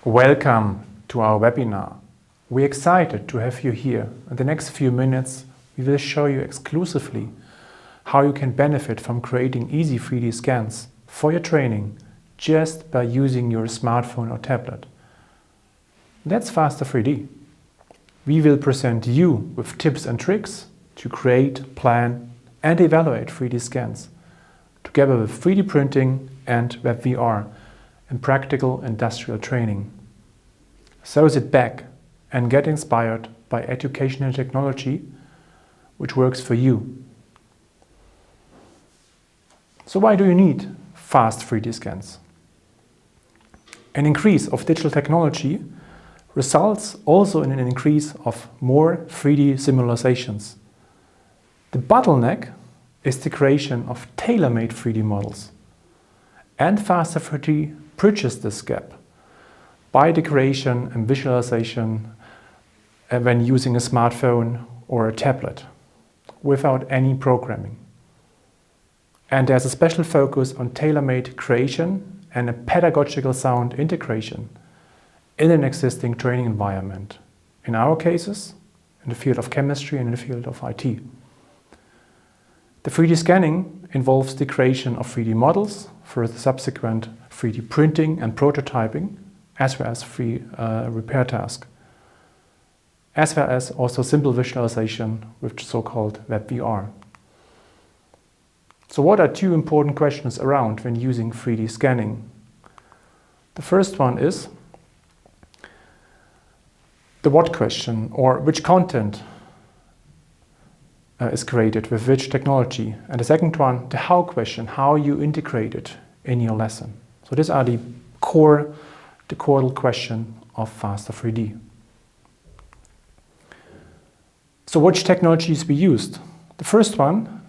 Welcome to our webinar. We're excited to have you here. In the next few minutes, we will show you exclusively how you can benefit from creating easy 3D scans for your training just by using your smartphone or tablet. That's Faster3D. We will present you with tips and tricks to create, plan and evaluate 3D scans together with 3D printing and web VR in practical industrial training. So sit back and get inspired by educational technology which works for you. So why do you need fast 3D scans? An increase of digital technology results also in an increase of more 3D simulations. The bottleneck is the creation of tailor-made 3D models. And Faster3D bridges this gap by the creation and visualization when using a smartphone or a tablet without any programming. And there's a special focus on tailor-made creation and a pedagogical sound integration in an existing training environment. In our cases, in the field of chemistry and in the field of IT. The 3D scanning involves the creation of 3D models for the subsequent 3D printing and prototyping, as well as free repair task, as well as also simple visualization with so-called web VR. So what are two important questions around when using 3D scanning? The first one is the what question, or which content is created with which technology. And the second one, the how question, how you integrate it in your lesson. So these are the core question of Faster3D. So which technologies we used? The first one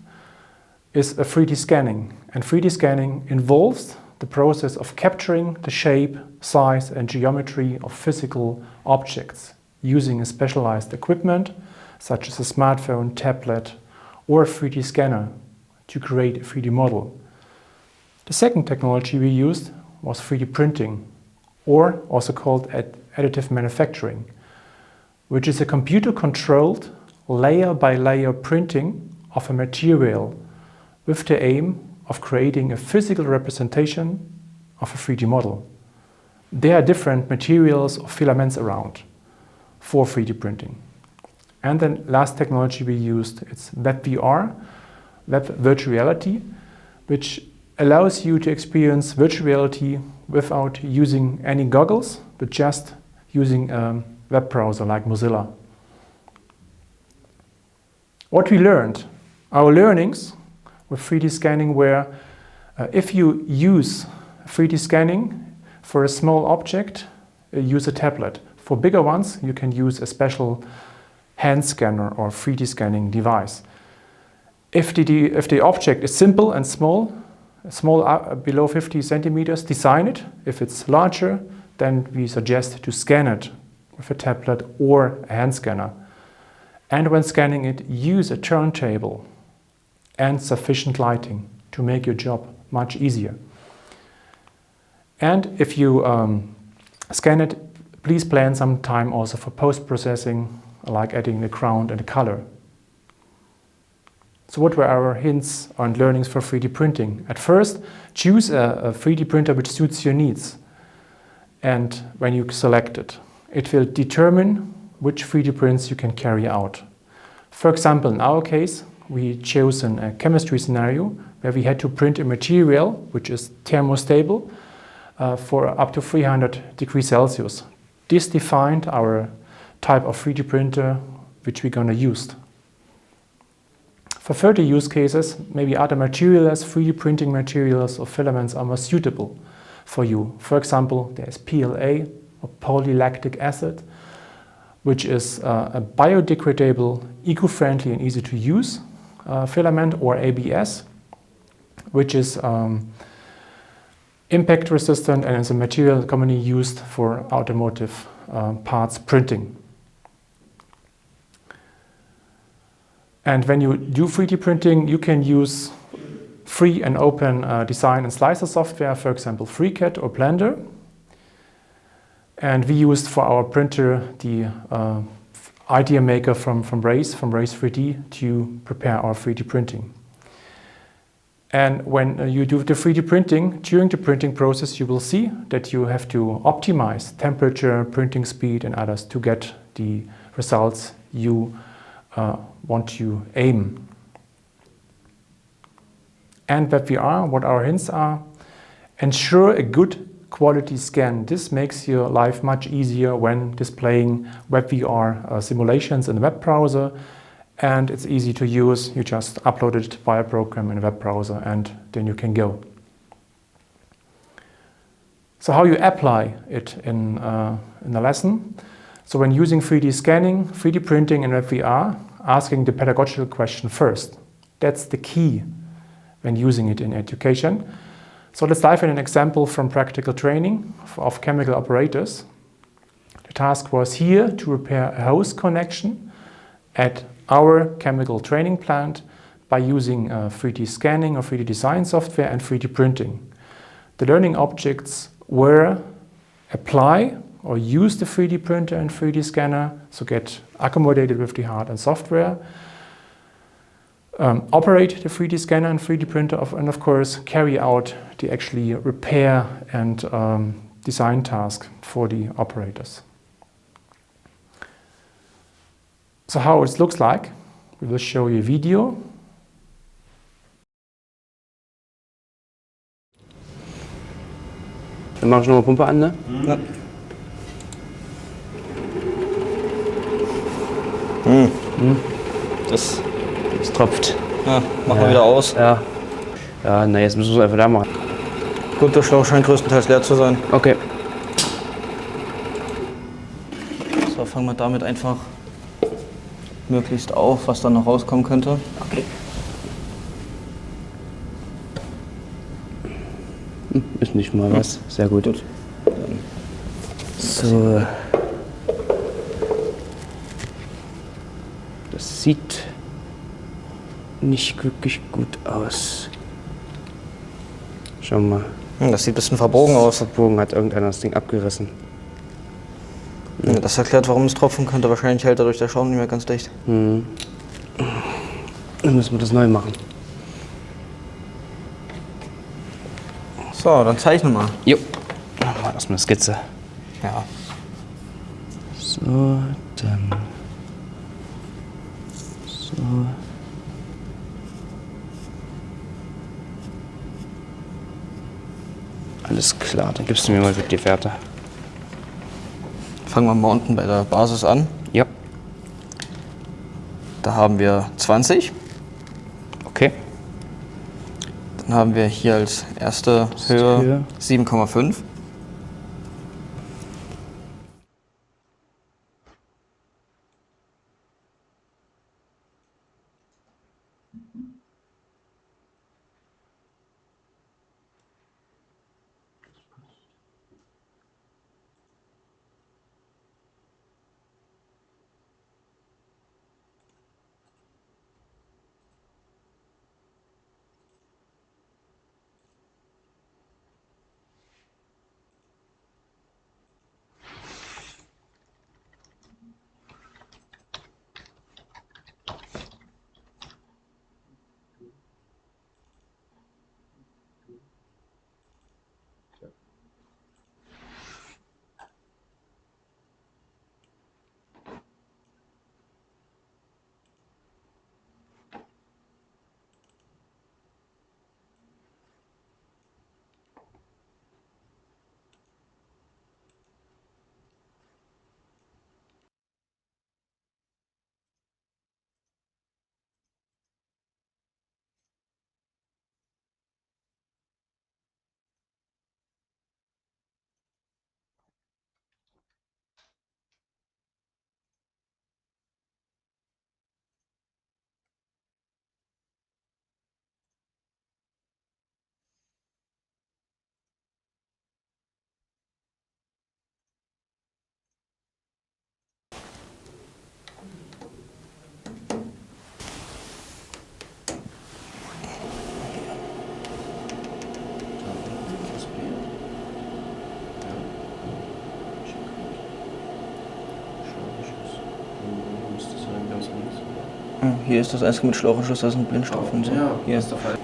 is a 3D scanning. And 3D scanning involves the process of capturing the shape, size and geometry of physical objects using a specialized equipment such as a smartphone, tablet or a 3D scanner to create a 3D model. The second technology we used was 3D printing, or also called additive manufacturing, which is a computer-controlled layer-by-layer printing of a material with the aim of creating a physical representation of a 3D model. There are different materials or filaments around for 3D printing. And then last technology we used, it's web VR, web virtual reality, which allows you to experience virtual reality without using any goggles, but just using a web browser like Mozilla. What we learned, our learnings with 3D scanning were if you use 3D scanning for a small object, use a tablet. For bigger ones, you can use a special hand scanner or 3D scanning device. If the object is simple and small below 50 centimeters, design it. If it's larger, then we suggest to scan it with a tablet or a hand scanner. And when scanning it, use a turntable and sufficient lighting to make your job much easier. And if you scan it, please plan some time also for post-processing, like adding the ground and the color. So what were our hints and learnings for 3D printing? At first, choose a 3D printer which suits your needs. And when you select it, it will determine which 3D prints you can carry out. For example, in our case, we chose a chemistry scenario where we had to print a material which is thermostable for up to 300 degrees Celsius. This defined our type of 3D printer which we're going to use. For further use cases, maybe other materials, 3D printing materials or filaments are more suitable for you. For example, there's PLA or polylactic acid, which is a biodegradable, eco-friendly and easy to use filament, or ABS, which is impact resistant and is a material commonly used for automotive parts printing. And when you do 3D printing, you can use free and open design and slicer software, for example FreeCAD or Blender. And we used for our printer the idea maker from Race 3D to prepare our 3D printing. And when you do the 3D printing, during the printing process, you will see that you have to optimize temperature, printing speed, and others to get the results you want to aim. And WebVR, what our hints are: ensure a good quality scan. This makes your life much easier when displaying WebVR simulations in the web browser, and it's easy to use. You just upload it via program in a web browser and then you can go. So how you apply it in the lesson? So when using 3D scanning, 3D printing and WebVR, asking the pedagogical question first. That's the key when using it in education. So let's dive in an example from practical training of chemical operators. The task was here to repair a hose connection at our chemical training plant by using 3D scanning or 3D design software and 3D printing. The learning objects were apply or use the 3D printer and 3D scanner, so get accommodated with the hardware and software, operate the 3D scanner and 3D printer, and of course carry out the actually repair and design task for the operators. So how it looks like, we will show you a video. Dann mach ich nochmal Pumpe an, ne? Ja. Das tropft. Ja, machen wir wieder aus. Ja. Ja, na, jetzt müssen wir es einfach da machen. Gut, der Schlauch scheint größtenteils leer zu sein. Okay. So, fangen wir damit einfach möglichst auf, was dann noch rauskommen könnte. Okay. Ist nicht mal was. Sehr gut. Gut. So. Das sieht nicht wirklich gut aus. Schau mal. Das sieht ein bisschen verbogen aus. Verbogen, hat irgendeiner das Ding abgerissen. Ja, das erklärt, warum es tropfen könnte. Wahrscheinlich hält dadurch der Schaum nicht mehr ganz dicht. Dann müssen wir das neu machen. So, dann zeichne mal. Jo. Machen wir erstmal eine Skizze. Ja. So, dann. So. Alles klar, dann gibst du mir mal die Werte. Fangen wir mal unten bei der Basis an. Ja. Da haben wir 20. Okay. Dann haben wir hier als erste Höhe 7,5. Hier ist das einzige mit Schlauchanschluss, das ist ein Blindstoff und so. Ja, hier ist der Fall.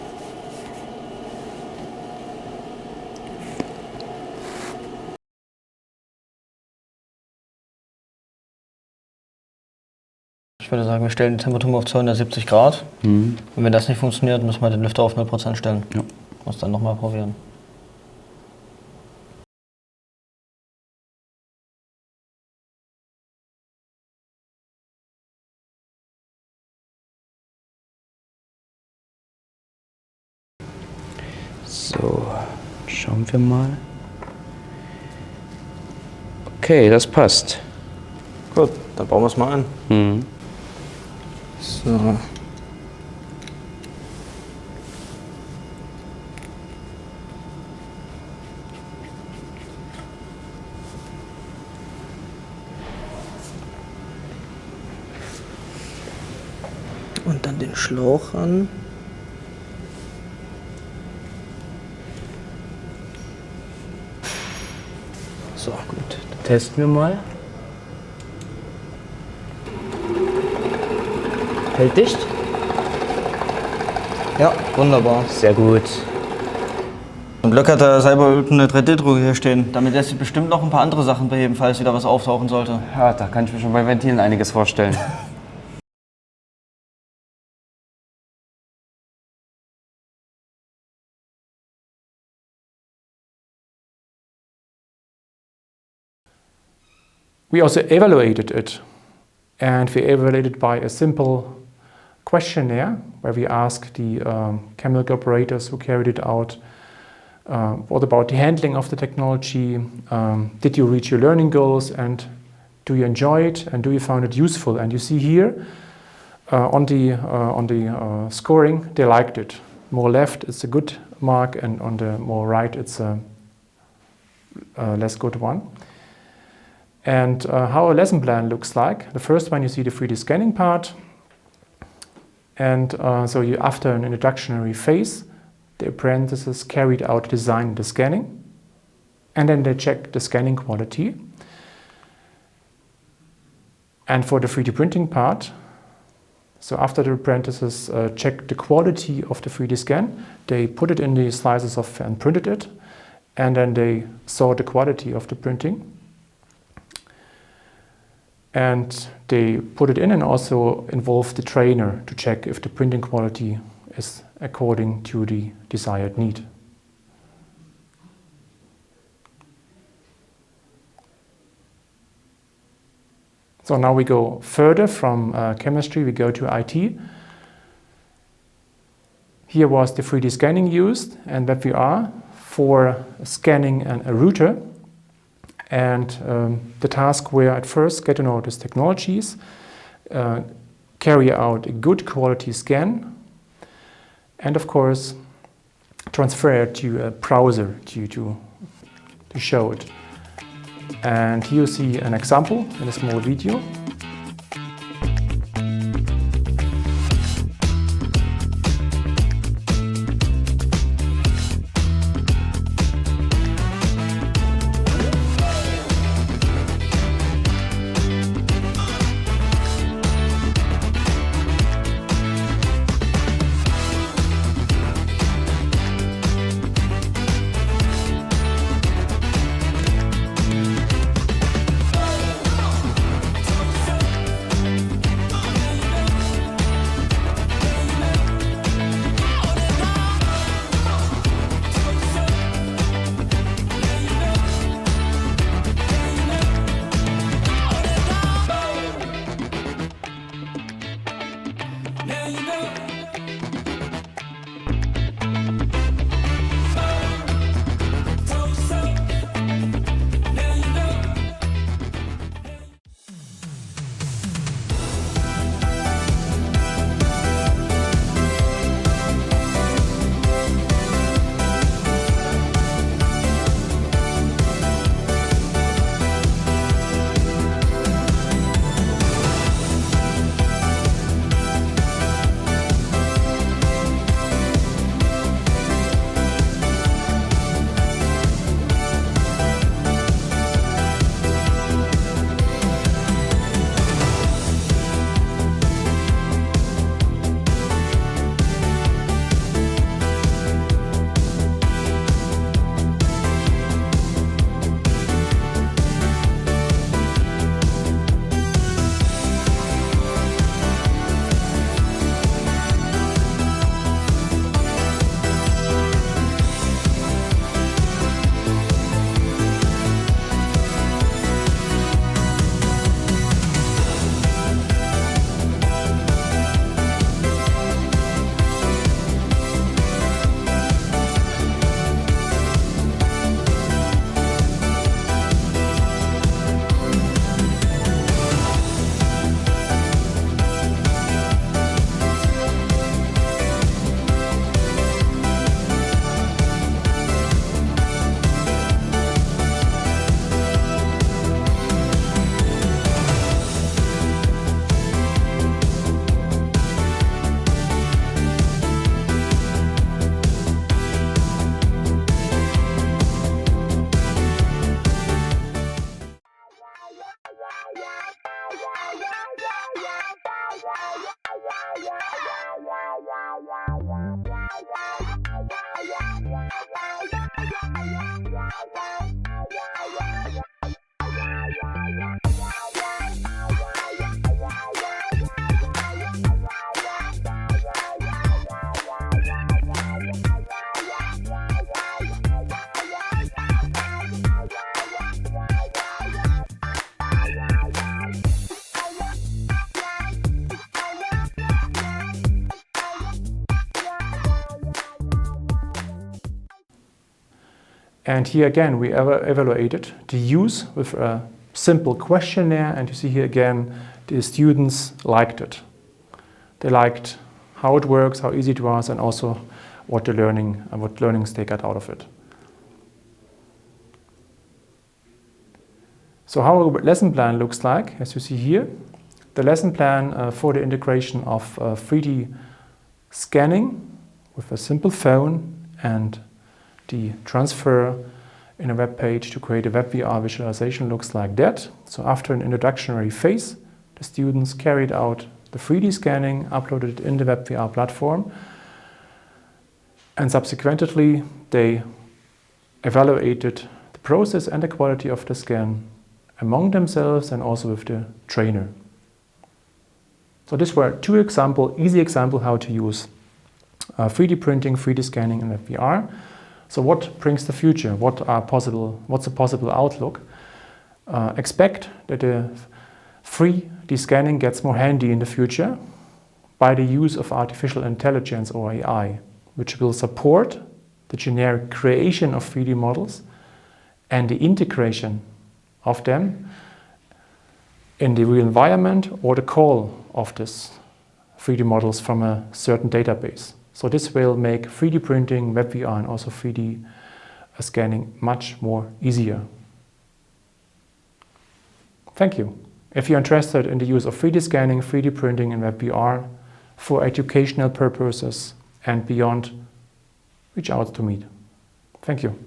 Ich würde sagen, wir stellen die Temperatur auf 270 Grad. Und wenn das nicht funktioniert, müssen wir den Lüfter auf 0% stellen. Ja. Muss dann nochmal probieren. So, schauen wir mal. Okay, das passt. Gut, dann bauen wir es mal an. Mhm. So. Und dann den Schlauch an. So, gut. Dann testen wir mal. Hält dicht? Ja, wunderbar. Sehr gut. Zum Glück hat er selber eine 3D-Drucker hier stehen. Damit lässt sich bestimmt noch ein paar andere Sachen beheben, falls wieder was auftauchen sollte. Ja, da kann ich mir schon bei Ventilen einiges vorstellen. We also evaluated it, and we evaluated by a simple questionnaire where we asked the chemical operators who carried it out, what about the handling of the technology, did you reach your learning goals, and do you enjoy it, and do you find it useful? And you see here on the scoring, they liked it. More left it's a good mark, and on the more right it's a less good one. And how a lesson plan looks like. The first one, you see the 3D scanning part. And so after an introductory phase, the apprentices carried out design and the scanning. And then they checked the scanning quality. And for the 3D printing part, so after the apprentices checked the quality of the 3D scan, they put it in the slices and printed it. And then they saw the quality of the printing. And they put it in and also involved the trainer to check if the printing quality is according to the desired need. So now we go further from chemistry, we go to IT. Here was the 3D scanning used and WebVR for scanning a router. And the task were at first get to know these technologies, carry out a good quality scan, and of course transfer it to a browser to show it. And here you see an example in a small video. And here again, we evaluated the use with a simple questionnaire, and you see here again, the students liked it. They liked how it works, how easy it was, and also what learnings they got out of it. So how a lesson plan looks like, as you see here, the lesson plan for the integration of 3D scanning with a simple phone and the transfer in a web page to create a web VR visualization looks like that. So after an introductory phase, the students carried out the 3D scanning, uploaded it in the web VR platform, and subsequently they evaluated the process and the quality of the scan among themselves and also with the trainer. So these were two easy examples how to use 3D printing, 3D scanning in web VR. So what brings the future? What's a possible outlook? Expect that the 3D scanning gets more handy in the future by the use of artificial intelligence or AI, which will support the generic creation of 3D models and the integration of them in the real environment or the call of these 3D models from a certain database. So this will make 3D printing, web VR and also 3D scanning much more easier. Thank you. If you're interested in the use of 3D scanning, 3D printing and web VR for educational purposes and beyond, reach out to me. Thank you.